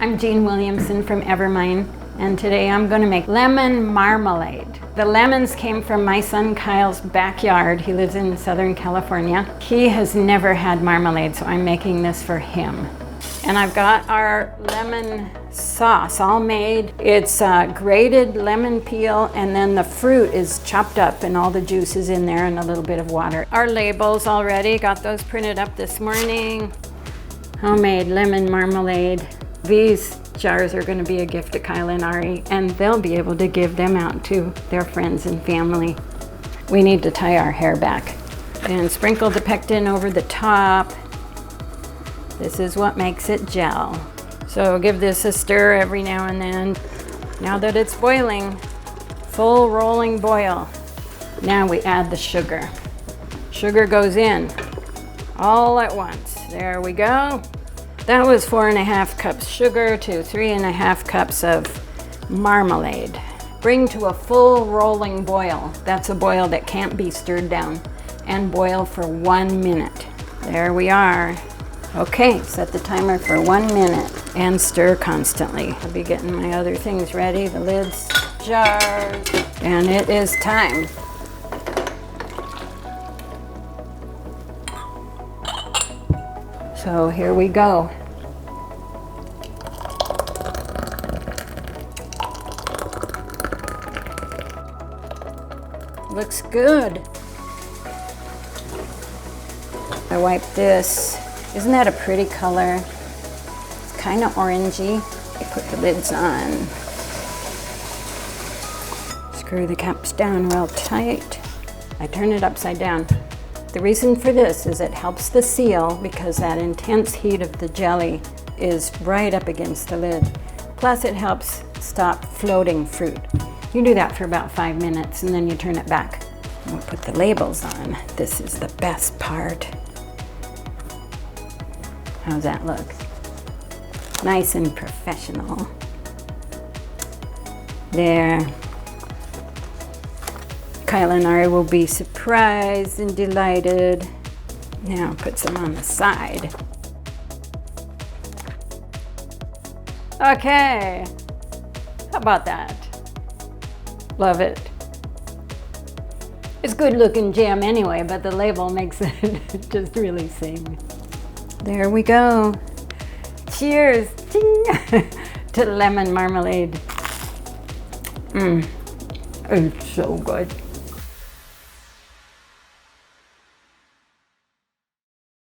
I'm Jean Williamson from Evermine, and today I'm going to make lemon marmalade. The lemons came from my son Kyle's backyard. He lives in Southern California. He has never had marmalade, so I'm making this for him. And I've got our lemon sauce all made. It's grated lemon peel, and then the fruit is chopped up and all the juice is in there and a little bit of water. Our labels already, got those printed up this morning. Homemade lemon marmalade. These jars are going to be a gift to Kyle and Ari, and they'll be able to give them out to their friends and family. We need to tie our hair back. And sprinkle the pectin over the top. This is what makes it gel. So give this a stir every now and then. Now that it's boiling, full rolling boil. Now we add the sugar. Sugar goes in all at once. There we go. That was 4.5 cups sugar to 3.5 cups of marmalade. Bring to a full rolling boil. That's a boil that can't be stirred down. And boil for 1 minute. There we are. Okay, set the timer for 1 minute and stir constantly. I'll be getting my other things ready, the lids, jars, and it is time. So here we go. Looks good. I wipe this. Isn't that a pretty color? It's kind of orangey. I put the lids on. Screw the caps down real tight. I turn it upside down. The reason for this is it helps the seal because that intense heat of the jelly is right up against the lid. Plus it helps stop floating fruit. You do that for about 5 minutes and then you turn it back. We'll put the labels on. This is the best part. How's that look? Nice and professional. There. Kyle and Ari will be surprised and delighted. Now put some on the side. Okay. How about that? Love it. It's good looking jam anyway, but the label makes it just really sing. There we go. Cheers to lemon marmalade. It's so good.